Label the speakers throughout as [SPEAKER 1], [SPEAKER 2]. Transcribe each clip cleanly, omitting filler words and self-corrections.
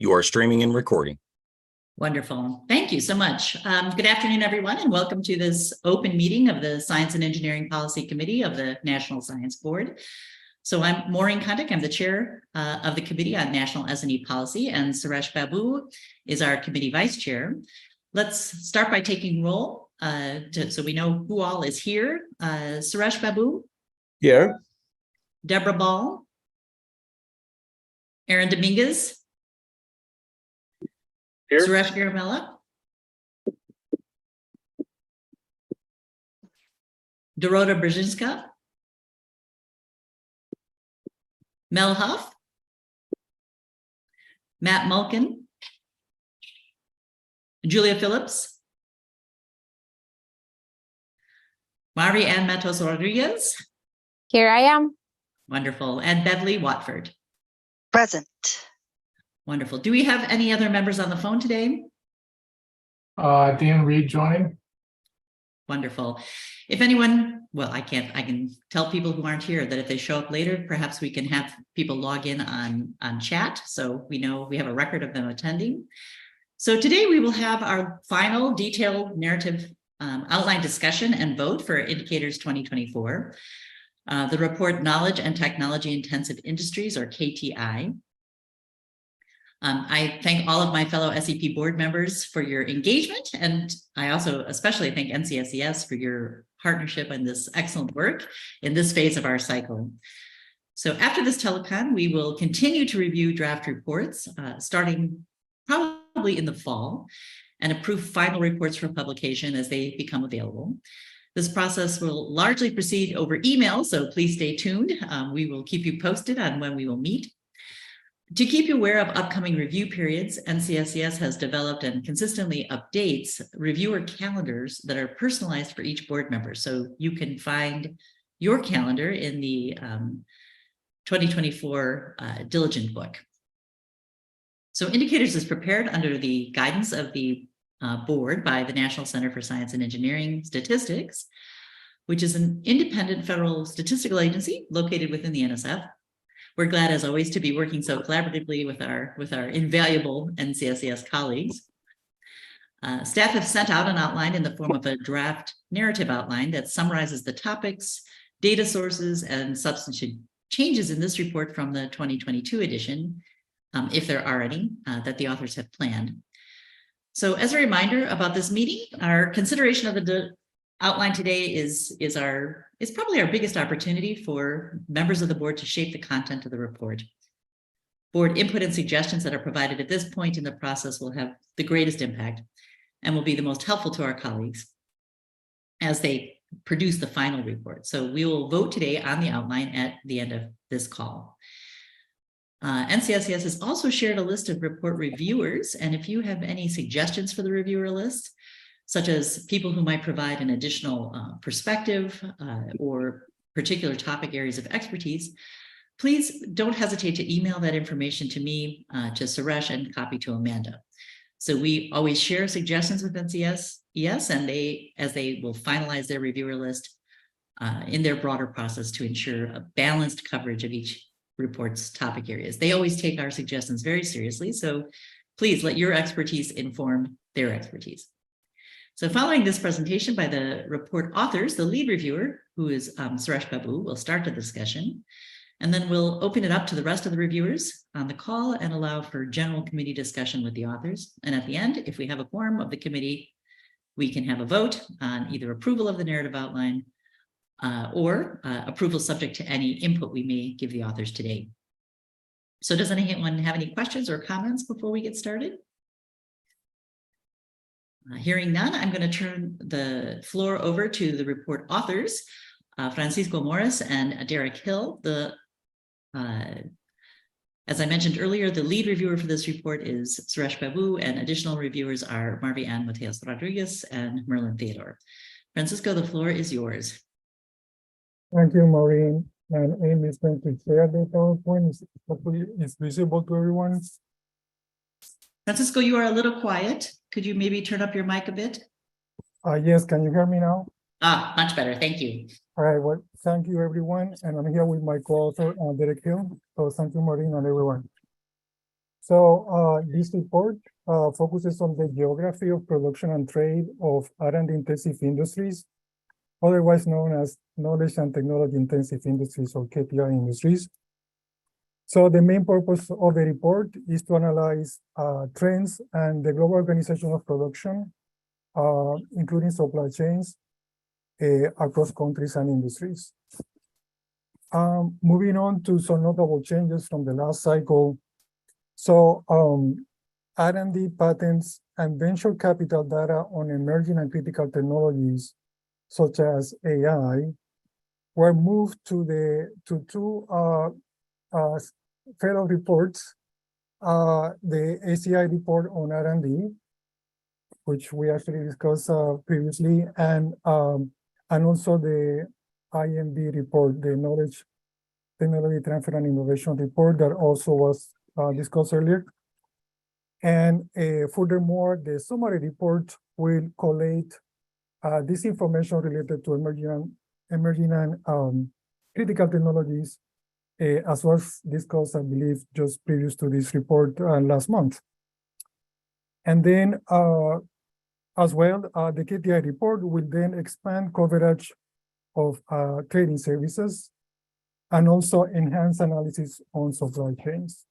[SPEAKER 1] You are streaming and recording.
[SPEAKER 2] Wonderful. Thank you so much. Good afternoon, everyone, and welcome to this open meeting of the Science and Engineering Policy Committee of the National Science Board. So I'm Maureen Kundick. I'm the chair of the Committee on National S&E Policy, and Suresh Babu is our committee vice chair. Let's start by taking roll so we know who all is here. Suresh Babu.
[SPEAKER 3] Here.
[SPEAKER 2] Deborah Ball. Aaron Dominguez.
[SPEAKER 3] Here.
[SPEAKER 2] Suresh Garamella. Dorota Brzezinska. Mel Huff. Matt Mulkin. Julia Phillips. Mari Ann Matos Rodriguez.
[SPEAKER 4] Here I am.
[SPEAKER 2] Wonderful. And Beverly Watford.
[SPEAKER 5] Present.
[SPEAKER 2] Wonderful. Do we have any other members on the phone today?
[SPEAKER 6] Dan Reed joining.
[SPEAKER 2] Wonderful. If anyone, well, I can tell people who aren't here that if they show up later, perhaps we can have people log in on chat so we know we have a record of them attending. So today we will have our final detailed narrative outline discussion and vote for Indicators 2024. The report Knowledge and Technology Intensive Industries, or KTI. I thank all of my fellow SEP board members for your engagement, and I also especially thank NCSES for your partnership and this excellent work in this phase of our cycle. So after this telecon, we will continue to review draft reports starting probably in the fall and approve final reports for publication as they become available. This process will largely proceed over email, so please stay tuned. We will keep you posted on when we will meet. To keep you aware of upcoming review periods, NCSES has developed and consistently updates reviewer calendars that are personalized for each board member. So you can find your calendar in the 2024 Diligent book. So Indicators is prepared under the guidance of the board by the National Center for Science and Engineering Statistics, which is an independent federal statistical agency located within the NSF. We're glad, as always, to be working so collaboratively with our invaluable NCSES colleagues. Staff have sent out an outline in the form of a draft narrative outline that summarizes the topics, data sources, and substantive changes in this report from the 2022 edition, if there are any, that the authors have planned. So as a reminder about this meeting, our consideration of the outline today is probably our biggest opportunity for members of the board to shape the content of the report. Board input and suggestions that are provided at this point in the process will have the greatest impact and will be the most helpful to our colleagues as they produce the final report. So we will vote today on the outline at the end of this call. NCSES has also shared a list of report reviewers, and if you have any suggestions for the reviewer list, such as people who might provide an additional perspective or particular topic areas of expertise, please don't hesitate to email that information to me, to Suresh, and copy to Amanda. So we always share suggestions with NCSES, and as they will finalize their reviewer list in their broader process to ensure a balanced coverage of each report's topic areas. They always take our suggestions very seriously, so please let your expertise inform their expertise. So following this presentation by the report authors, the lead reviewer, who is Suresh Babu, will start the discussion, and then we'll open it up to the rest of the reviewers on the call and allow for general committee discussion with the authors. And at the end, if we have a quorum of the committee, we can have a vote on either approval of the narrative outline or approval subject to any input we may give the authors today. So does anyone have any questions or comments before we get started? Hearing none, I'm going to turn the floor over to the report authors, Francisco Morris and Derek Hill. As I mentioned earlier, the lead reviewer for this report is Suresh Babu, and additional reviewers are Marvi Ann Mateos Rodriguez and Merlin Theodore. Francisco, the floor is yours.
[SPEAKER 6] Thank you, Maureen. And Amy is going to share the PowerPoint. Hopefully it's visible to everyone.
[SPEAKER 2] Francisco, you are a little quiet. Could you maybe turn up your mic a bit?
[SPEAKER 6] Yes, can you hear me now?
[SPEAKER 2] Much better. Thank you.
[SPEAKER 6] All right, well, thank you, everyone. And I'm here with my co-author, Derek Hill. So thank you, Maureen, and everyone. So this report focuses on the geography of production and trade of R&D-intensive industries, otherwise known as knowledge and technology intensive industries or KTI industries. So the main purpose of the report is to analyze trends and the global organization of production, including supply chains across countries and industries. Moving on to some notable changes from the last cycle. So R&D patents and venture capital data on emerging and critical technologies, such as AI, were moved to two federal reports, the ACI report on R&D, which we actually discussed previously, and also the IMB report, the Knowledge, Technology Transfer and Innovation report that also was discussed earlier. And furthermore, the summary report will collate this information related to emerging and critical technologies, as was discussed, I believe, just previous to this report last month. And then, as well, the KTI report will then expand coverage of trading services and also enhance analysis on supply chains.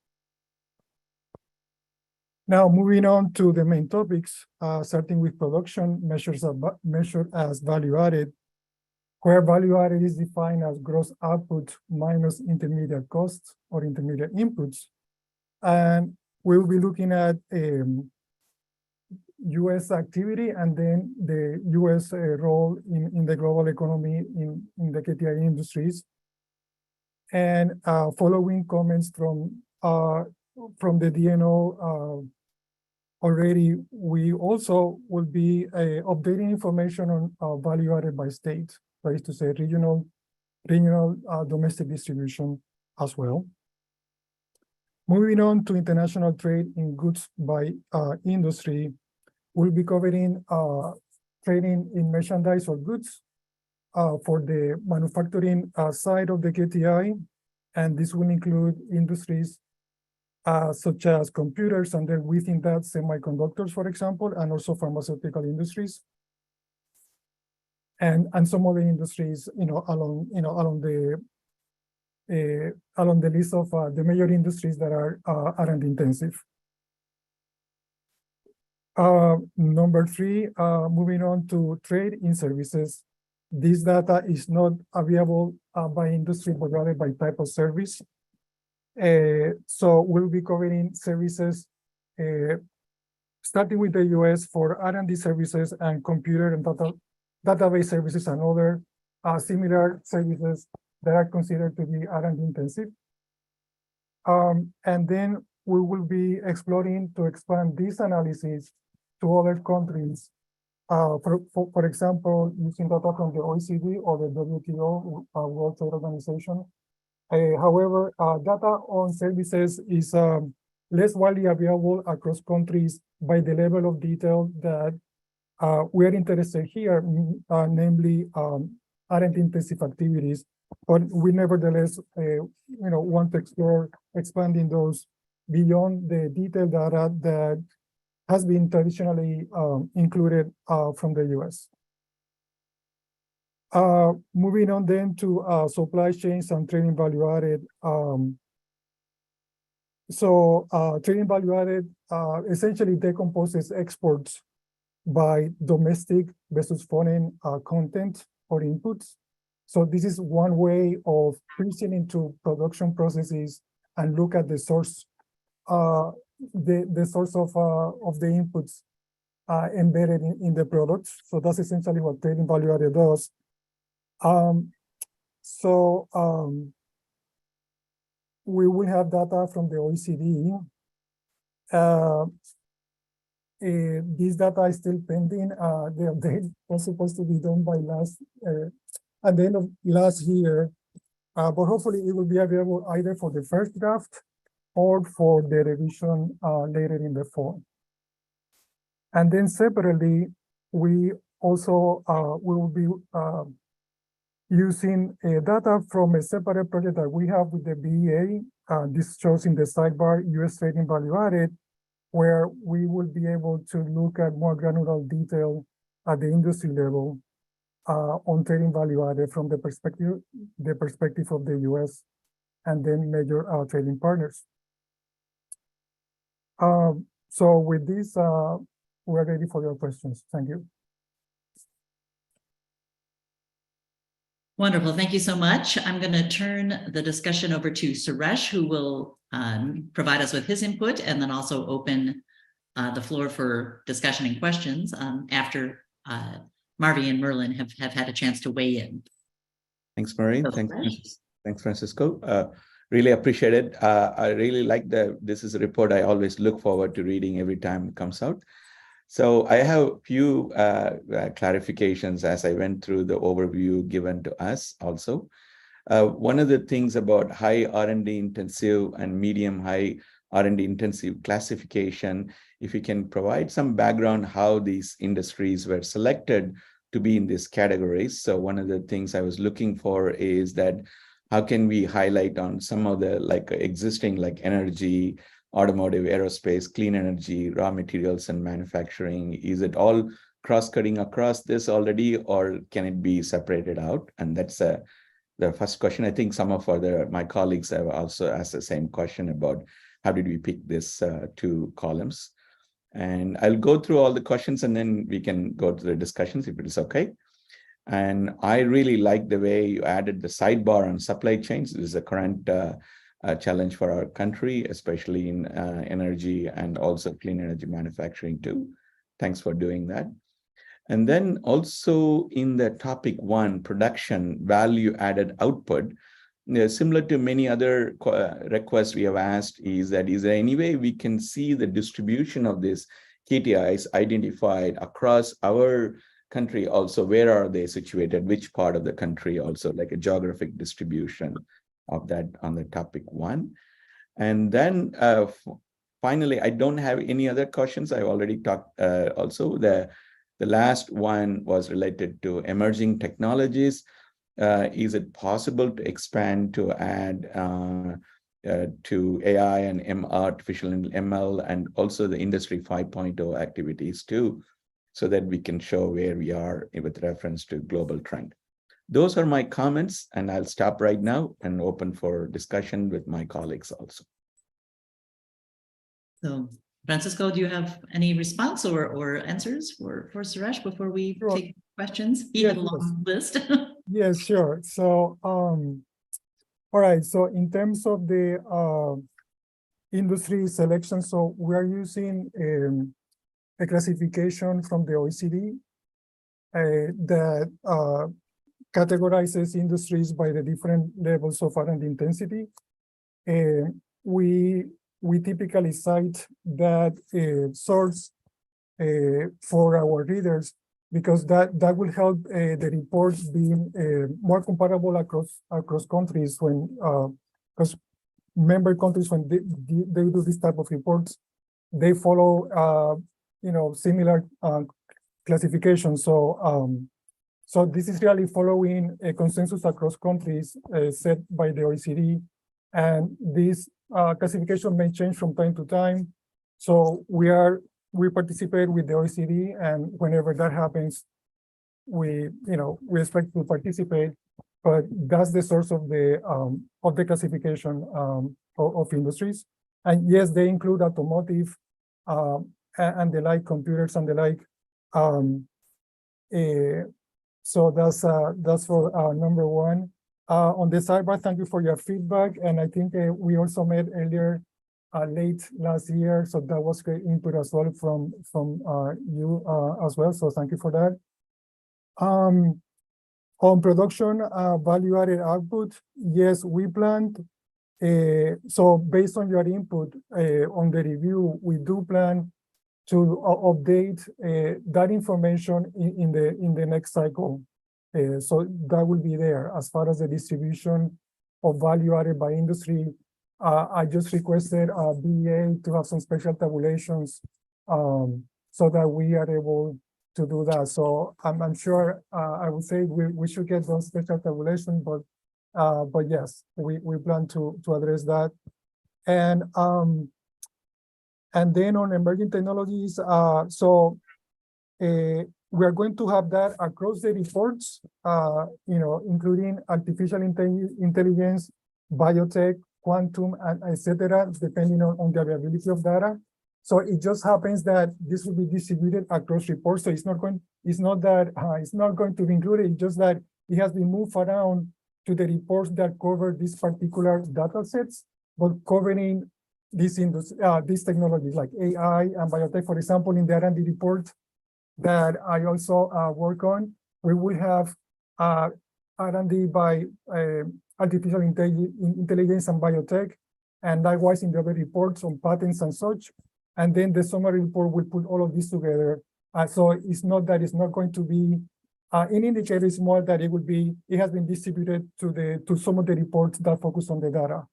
[SPEAKER 6] Now, moving on to the main topics, starting with production measured as value added, where value added is defined as gross output minus intermediate costs or intermediate inputs. And we will be looking at US activity and then the US role in the global economy in the KTI industries. And following comments from the DNO already, we also will be updating information on value added by state, that is to say regional domestic distribution as well. Moving on to international trade in goods by industry, we'll be covering trading in merchandise or goods for the manufacturing side of the KTI, and this will include industries such as computers, and then within that semiconductors, for example, and also pharmaceutical industries, and some other industries, along the list of the major industries that aren't intensive. Number 3, moving on to trade in services. This data is not available by industry, but rather by type of service. So we'll be covering services, starting with the US for R&D services and computer and database services and other similar services that are considered to be R&D intensive. And then we will be exploring to expand this analysis to other countries. For example, using data from the OECD or the WTO, World Trade Organization. However, data on services is less widely available across countries by the level of detail that we are interested here, namely R&D intensive activities. But we nevertheless, want to explore expanding those beyond the detailed data that has been traditionally included from the US. Moving on then to supply chains and trading value added. Trading value added essentially decomposes exports by domestic versus foreign content or inputs. So this is one way of piecing into production processes and look at the source, the source of the inputs embedded in the products. So that's essentially what trading value added does. We will have data from the OECD. This data is still pending. The update was supposed to be done by at the end of last year, but hopefully it will be available either for the first draft or for the revision later in the fall. And then separately, we also will be using data from a separate project that we have with the BEA this shows in the sidebar, U.S. trading value added, where we will be able to look at more granular detail at the industry level on trading value added from the perspective of the U.S. and then major trading partners. So with this, we're ready for your questions. Thank you.
[SPEAKER 2] Wonderful. Thank you so much. I'm going to turn the discussion over to Suresh, who will provide us with his input and then also open the floor for discussion and questions after Marvi and Merlin have had a chance to weigh in.
[SPEAKER 1] Thanks, Maureen.
[SPEAKER 2] So,
[SPEAKER 1] Thanks, Francisco. Really appreciate it. I really like this is a report I always look forward to reading every time it comes out. So I have a few clarifications as I went through the overview given to us also. One of the things about high R&D intensive and medium high R&D intensive classification, if you can provide some background how these industries were selected to be in these categories. So one of the things I was looking for is that how can we highlight on some of the existing energy, automotive, aerospace, clean energy, raw materials, and manufacturing? Is it all cross-cutting across this already, or can it be separated out? And that's the first question. I think some of my colleagues have also asked the same question about how did we pick this two columns. And I'll go through all the questions and then we can go to the discussions if it is okay. And I really like the way you added the sidebar on supply chains. This is a current challenge for our country, especially in energy and also clean energy manufacturing too. Thanks for doing that. And then also in the topic 1, production value added output, similar to many other requests we have asked, is there any way we can see the distribution of these KTIs identified across our country also? Where are they situated? Which part of the country also, like a geographic distribution of that on the topic 1. And then finally, I don't have any other questions. I already talked also. The last one was related to emerging technologies. Is it possible to expand to add to AI and artificial ML and also the Industry 5.0 activities too, so that we can show where we are with reference to global trend? Those are my comments, and I'll stop right now and open for discussion with my colleagues also.
[SPEAKER 2] So, Francisco, do you have any response or answers for Suresh before we take questions? He had a long list.
[SPEAKER 6] Yes, sure. So, all right. So in terms of the industry selection, so we are using a classification from the OECD that categorizes industries by the different levels of R&D intensity. We typically cite that source for our readers because that will help the report being more comparable across countries when because member countries, when they do this type of reports, they follow similar classification. So this is really following a consensus across countries set by the OECD, and this classification may change from time to time. So we participate with the OECD, and whenever that happens, we expect to participate. But that's the source of the classification of industries. And yes, they include automotive and the like, computers and the like. So that's for number 1. On the sidebar, thank you for your feedback. And I think we also met earlier late last year, so that was great input as well from you as well. So thank you for that. On production value added output, yes, we planned. So based on your input on the review, we do plan to update that information in the next cycle. So that will be there. As far as the distribution of value added by industry, I just requested BEA to have some special tabulations so that we are able to do that. So I'm sure I would say we should get those special tabulations, but yes, we plan to address that And then on emerging technologies, we are going to have that across the reports, including artificial intelligence, biotech, quantum, and etc., depending on the availability of data. So it just happens that this will be distributed across reports. So it's not going to be included. It's just that it has been moved around to the reports that cover these particular data sets, but covering these technologies like AI and biotech. For example, in the R&D report that I also work on, we will have R&D by artificial intelligence and biotech, and likewise in the other reports on patents and such. And then the summary report will put all of this together. So it's not that it's not going to be an indicator, is more that it has been distributed to some of the reports that focus on the data.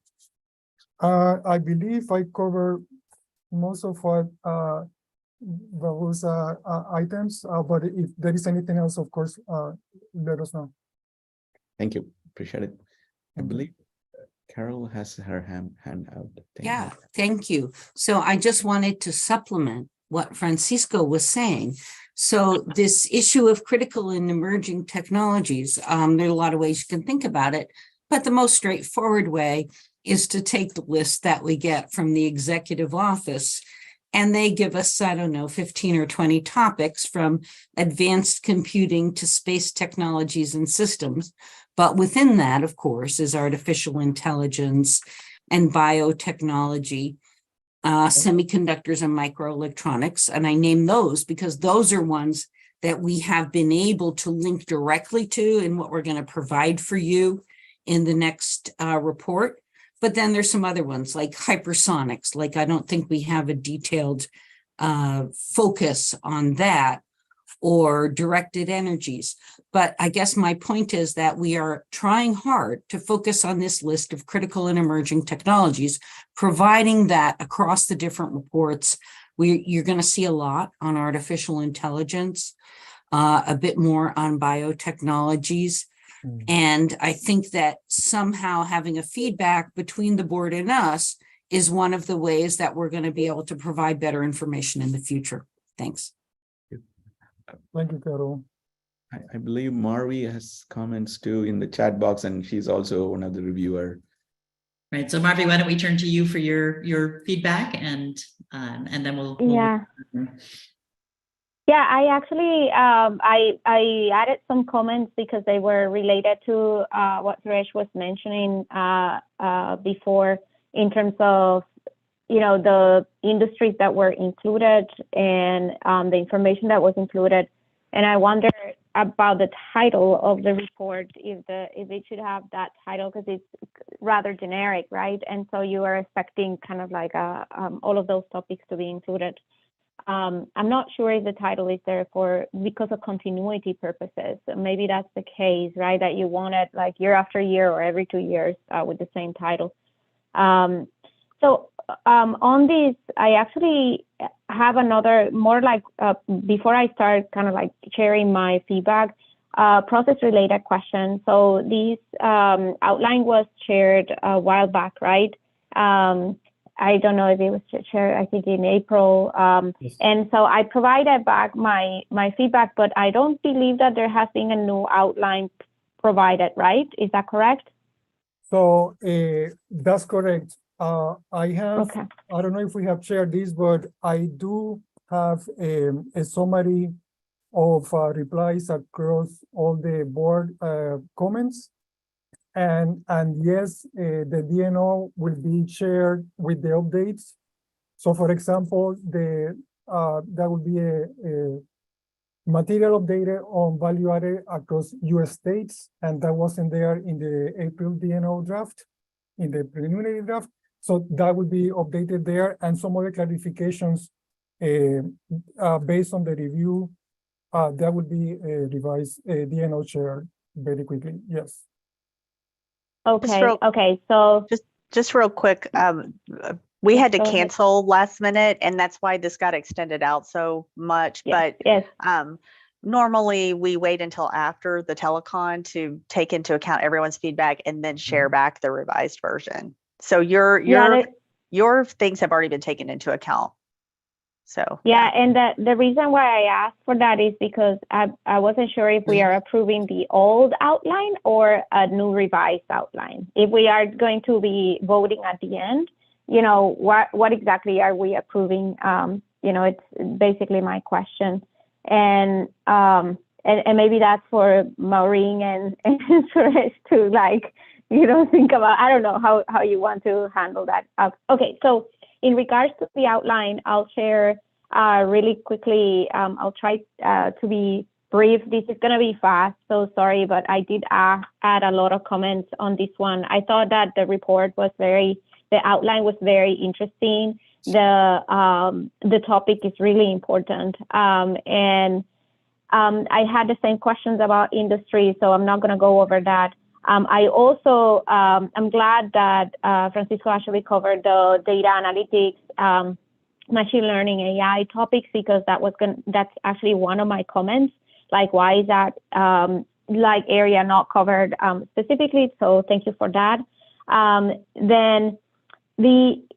[SPEAKER 6] I believe I cover most of what those items, but if there is anything else, of course, let us know.
[SPEAKER 1] Thank you. Appreciate it. I believe Carol has her hand out.
[SPEAKER 3] Yeah, thank you. So I just wanted to supplement what Francisco was saying. So this issue of critical and emerging technologies, there are a lot of ways you can think about it, but the most straightforward way is to take the list that we get from the executive office, and they give us, I don't know, 15 or 20 topics from advanced computing to space technologies and systems. But within that, of course, is artificial intelligence and biotechnology, semiconductors and microelectronics. And I name those because those are ones that we have been able to link directly to in what we're going to provide for you in the next report. But then there's some other ones like hypersonics. Like I don't think we have a detailed focus on that, or directed energies. But I guess my point is that we are trying hard to focus on this list of critical and emerging technologies, providing that across the different reports. You're going to see a lot on artificial intelligence, a bit more on biotechnologies. And I think that somehow having a feedback between the board and us is one of the ways that we're going to be able to provide better information in the future. Thanks.
[SPEAKER 6] Thank you, Carol.
[SPEAKER 1] I believe Marvi has comments too in the chat box, and she's also one of the reviewer.
[SPEAKER 2] Right. So Marvi, why don't we turn to you for your feedback, and then we'll
[SPEAKER 4] yeah. Yeah, I actually I added some comments because they were related to what Suresh was mentioning before, in terms of the industries that were included and the information that was included. And I wonder about the title of the report, if it should have that title, because it's rather generic, right? And so you are expecting kind of like all of those topics to be included. I'm not sure if the title is there because of continuity purposes. Maybe that's the case, right? That you want it like year after year or every 2 years with the same title. So on this, I actually have another more like before I start kind of like sharing my feedback, process related question. So this outline was shared a while back, right? I don't know if it was shared, I think in April. Yes. And so I provided back my feedback, but I don't believe that there has been a new outline provided, right? Is that correct?
[SPEAKER 6] So that's correct. I have,
[SPEAKER 4] okay.
[SPEAKER 6] I don't know if we have shared this, but I do have a summary of replies across all the board comments. And yes, the DNO will be shared with the updates. So for example, there will be a material updated on value added across US states, and that wasn't there in the April DNO draft, in the preliminary draft. So that will be updated there, and some other clarifications based on the review, that will be revised, DNO shared very quickly, yes.
[SPEAKER 4] Okay, okay, so
[SPEAKER 5] just real quick, we had to cancel last minute, and that's why this got extended out so much. Yes, but yes. Normally we wait until after the telecon to take into account everyone's feedback and then share back the revised version. So your your things have already been taken into account. So
[SPEAKER 4] yeah, and the reason why I asked for that is because I wasn't sure if we are approving the old outline or a new revised outline. If we are going to be voting at the end, you know, what exactly are we approving? You know, it's basically my question. And maybe that's for Maureen and Suresh to, like, you know, think about. I don't know how you want to handle that. Okay, so in regards to the outline, I'll share really quickly. I'll try to be brief. This is going to be fast, so sorry, but I did add a lot of comments on this one. I thought that the outline was very interesting. The topic is really important. And I had the same questions about industry, so I'm not going to go over that. I also, I'm glad that Francisco actually covered the data analytics, machine learning, AI topics, because that's actually one of my comments. Like, why is that like area not covered specifically? So thank you for that. Then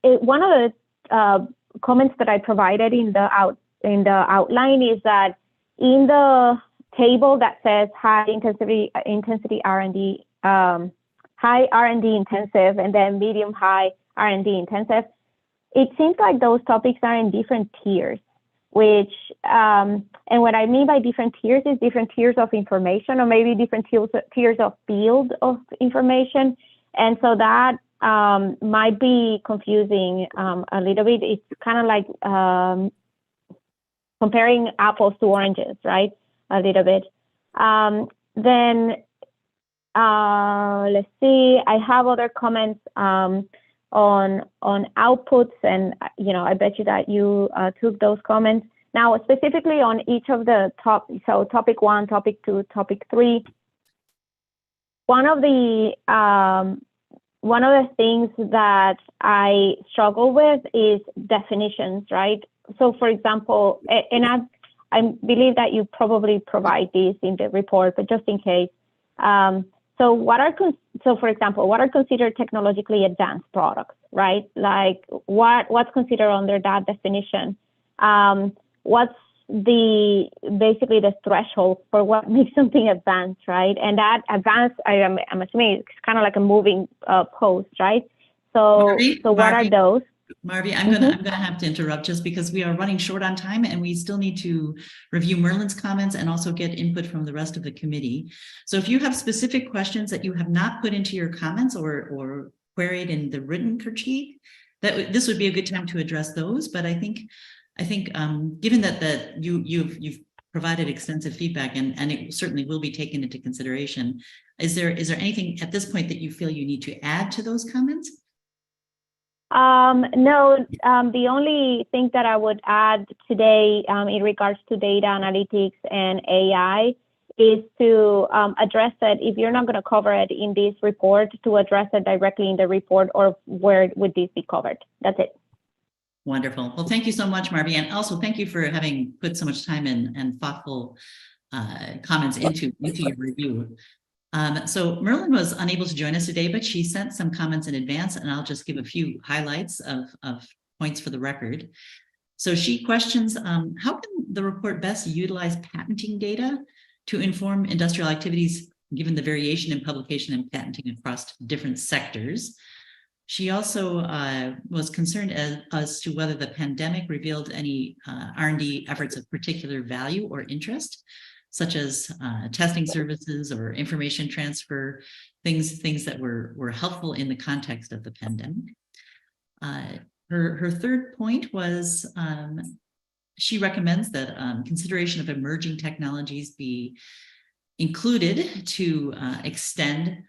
[SPEAKER 4] one of the comments that I provided in the outline is that in the table that says high intensity R&D, high R&D intensive, and then medium high R&D intensive, it seems like those topics are in different tiers, which, and what I mean by different tiers is different tiers of information, or maybe different tiers of field of information. And so that might be confusing a little bit. It's kind of like comparing apples to oranges, right? A little bit. Then let's see, I have other comments on outputs, and you know, I bet you that you took those comments. Now, specifically on each of the so topic 1, topic 2, topic 3, one of the things that I struggle with is definitions, right? So for example, and I believe that you probably provide this in the report, but just in case. So for example, what are considered technologically advanced products, right? Like what's considered under that definition? What's basically the threshold for what makes something advanced, right? And that advanced, I'm assuming it's kind of like a moving post, right? So what are those?
[SPEAKER 2] Marvi, I'm gonna have to interrupt just because we are running short on time, and we still need to review Merlin's comments and also get input from the rest of the committee. So if you have specific questions that you have not put into your comments or queried in the written critique, this would be a good time to address those. But I think given that you've provided extensive feedback, and it certainly will be taken into consideration, is there anything at this point that you feel you need to add to those comments?
[SPEAKER 4] No, the only thing that I would add today in regards to data analytics and AI is to address it, if you're not going to cover it in this report, to address it directly in the report, or where would this be covered? That's it.
[SPEAKER 2] Wonderful. Well, thank you so much, Marvi. And also thank you for having put so much time in and thoughtful comments into your review. So Merlin was unable to join us today, but she sent some comments in advance, and I'll just give a few highlights of points for the record. So she questions, how can the report best utilize patenting data to inform industrial activities, given the variation in publication and patenting across different sectors? She also was concerned as to whether the pandemic revealed any R&D efforts of particular value or interest, such as testing services or information transfer, things that were helpful in the context of the pandemic. Her third point was she recommends that consideration of emerging technologies be included to extend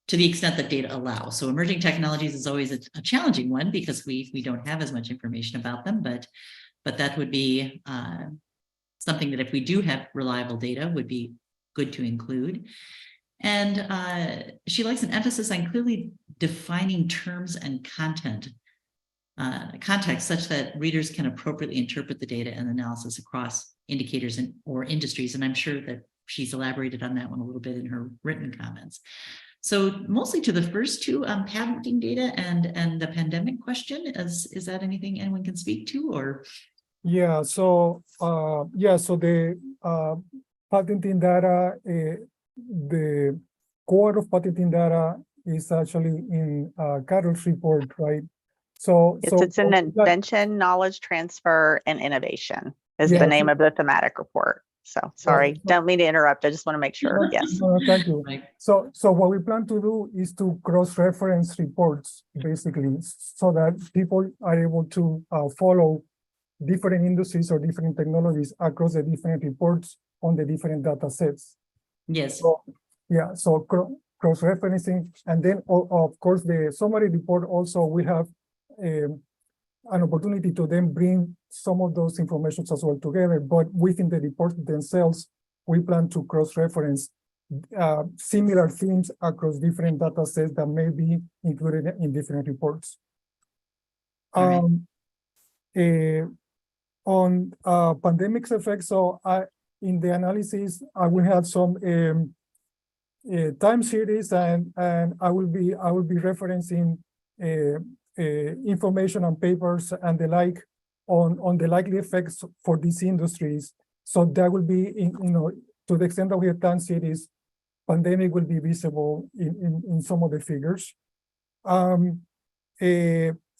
[SPEAKER 2] to the extent that data allows. So emerging technologies is always a challenging one because we don't have as much information about them, but that would be something that if we do have reliable data would be good to include. And she likes an emphasis on clearly defining terms and context such that readers can appropriately interpret the data and analysis across indicators or industries. And I'm sure that she's elaborated on that one a little bit in her written comments. So mostly to the first two, patenting data and the pandemic question, is that anything anyone can speak to, or?
[SPEAKER 6] Yeah, so the patenting data, the core of patenting data is actually in Carol's report, right? So
[SPEAKER 5] It's an invention, knowledge transfer, and innovation is the name of the thematic report. So sorry, don't mean to interrupt. I just want to make sure. Yes.
[SPEAKER 6] Thank you. So what we plan to do is to cross-reference reports, basically, so that people are able to follow different industries or different technologies across the different reports on the different data sets.
[SPEAKER 2] Yes.
[SPEAKER 6] So, yeah, so cross-referencing, and then of course the summary report also we have an opportunity to then bring some of those informations as well together, but within the reports themselves, we plan to cross-reference similar themes across different data sets that may be included in different reports. On pandemic's effects, so in the analysis, I will have some time series, and I will be referencing information and papers and the like on the likely effects for these industries. So that will be to the extent that we have time series, pandemic will be visible in some of the figures.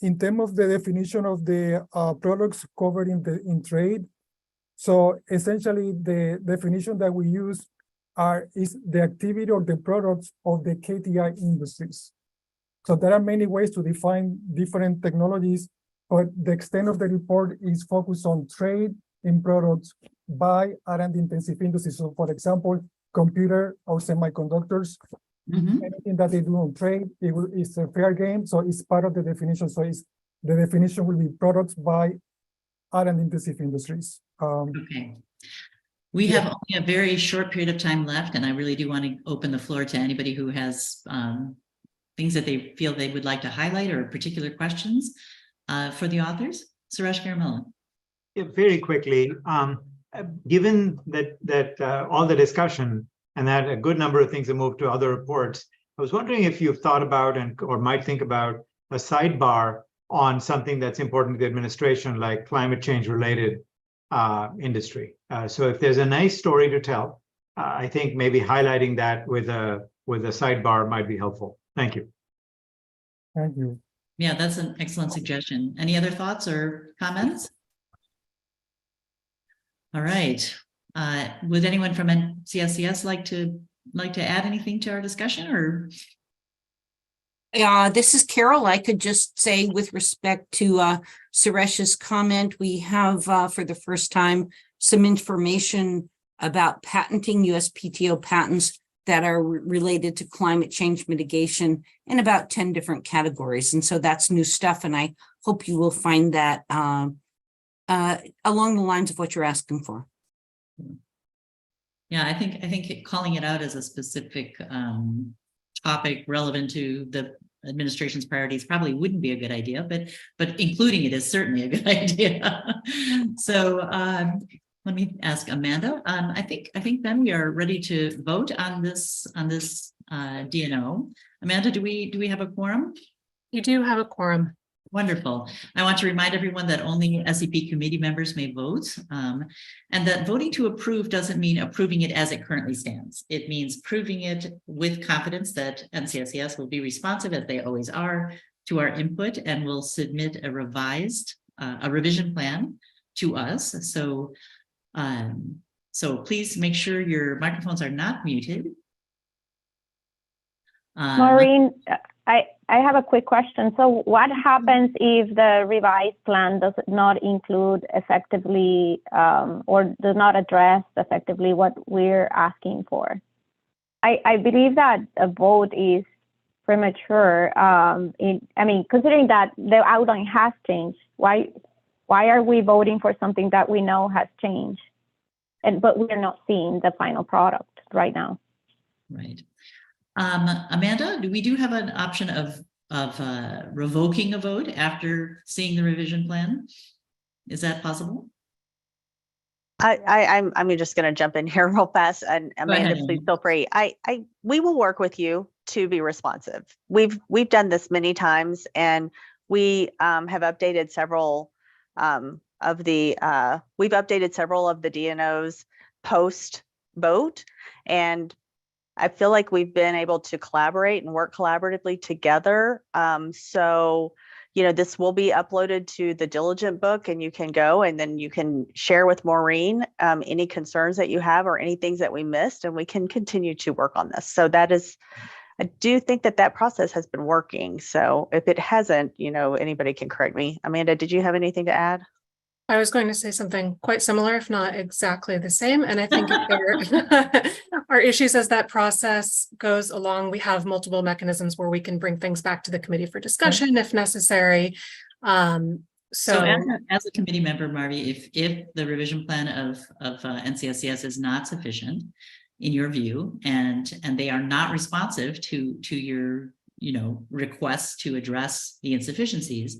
[SPEAKER 6] In terms of the definition of the products covered in trade, so essentially the definition that we use is the activity or the products of the KTI industries. So there are many ways to define different technologies, but the extent of the report is focused on trade in products by R&D intensive industries. So for example, computer or semiconductors, anything that they do on trade, it's a fair game. So it's part of the definition. So the definition will be products by R&D intensive industries.
[SPEAKER 2] Okay. We have only a very short period of time left, and I really do want to open the floor to anybody who has things that they feel they would like to highlight or particular questions for the authors. Suresh Garamella.
[SPEAKER 7] Yeah, very quickly, given that all the discussion and that a good number of things have moved to other reports, I was wondering if you've thought about or might think about a sidebar on something that's important to the administration, like climate change related industry. So if there's a nice story to tell, I think maybe highlighting that with a sidebar might be helpful. Thank you.
[SPEAKER 6] Thank you.
[SPEAKER 2] Yeah, that's an excellent suggestion. Any other thoughts or comments? All right. Would anyone from NCSCS like to add anything to our discussion, or?
[SPEAKER 3] This is Carol. I could just say with respect to Suresh's comment, we have for the first time some information about patenting USPTO patents that are related to climate change mitigation in about 10 different categories. And so that's new stuff. And I hope you will find that along the lines of what you're asking for.
[SPEAKER 2] Yeah, I think calling it out as a specific topic relevant to the administration's priorities probably wouldn't be a good idea, but including it is certainly a good idea. So let me ask Amanda. I think then we are ready to vote on this DNO. Amanda, do we have a quorum?
[SPEAKER 8] You do have a quorum.
[SPEAKER 2] Wonderful. I want to remind everyone that only SEP committee members may vote, and that voting to approve doesn't mean approving it as it currently stands. It means proving it with confidence that NCSCS will be responsive, as they always are, to our input, and will submit a revision plan to us. So, so please make sure your microphones are not muted.
[SPEAKER 4] Maureen, I have a quick question. So what happens if the revised plan does not include effectively or does not address effectively what we're asking for? I believe that a vote is premature. I mean, considering that the outline has changed, why are we voting for something that we know has changed? But we're not seeing the final product right now.
[SPEAKER 2] Right. Amanda, we do have an option of revoking a vote after seeing the revision plan. Is that possible?
[SPEAKER 5] I'm just going to jump in here real fast, and Amanda, please feel free. We will work with you to be responsive. We've done this many times, and we have updated several of the DNOs post vote, and I feel like we've been able to collaborate and work collaboratively together. So, you know, this will be uploaded to the Diligent book, and you can go and then you can share with Maureen any concerns that you have or any things that we missed, and we can continue to work on this. So that is, I do think that process has been working. So if it hasn't, you know, anybody can correct me. Amanda, did you have anything to add?
[SPEAKER 8] I was going to say something quite similar, if not exactly the same. And I think if there are issues as that process goes along, we have multiple mechanisms where we can bring things back to the committee for discussion if necessary.
[SPEAKER 2] So as a committee member, Marvi, if the revision plan of NCSCS is not sufficient in your view, and they are not responsive to your, you know, requests to address the insufficiencies,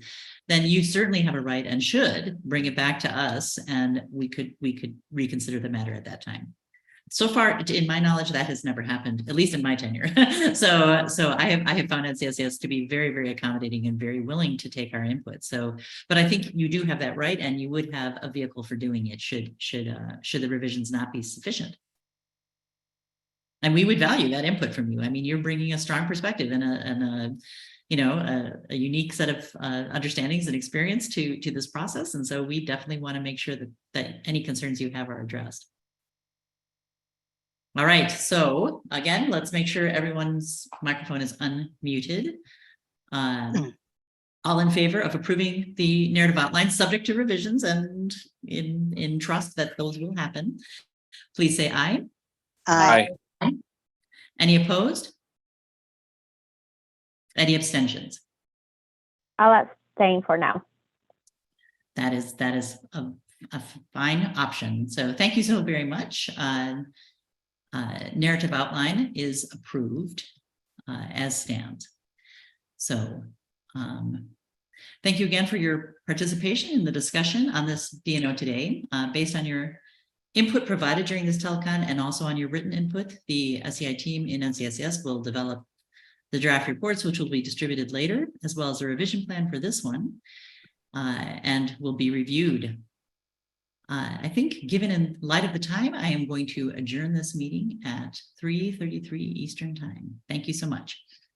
[SPEAKER 2] then you certainly have a right and should bring it back to us, and we could reconsider the matter at that time. So far, in my knowledge, that has never happened, at least in my tenure. so I have found NCSS to be very, very accommodating and very willing to take our input. So, but I think you do have that right, and you would have a vehicle for doing it should the revisions not be sufficient. And we would value that input from you. I mean, you're bringing a strong perspective and a you know, a unique set of understandings and experience to this process. And so we definitely want to make sure that any concerns you have are addressed. All right, so again, let's make sure everyone's microphone is unmuted. All in favor of approving the narrative outline subject to revisions and in trust that those will happen, please say aye.
[SPEAKER 5] Aye.
[SPEAKER 2] Any opposed? Any abstentions?
[SPEAKER 4] I'll abstain for now.
[SPEAKER 2] That is a fine option. So thank you so very much. Narrative outline is approved as stands. So thank you again for your participation in the discussion on this DNO today. Based on your input provided during this telecon and also on your written input, the SEI team in NCSS will develop the draft reports, which will be distributed later, as well as a revision plan for this one, and will be reviewed. I think given in light of the time, I am going to adjourn this meeting at 3:33 Eastern time. Thank you so much.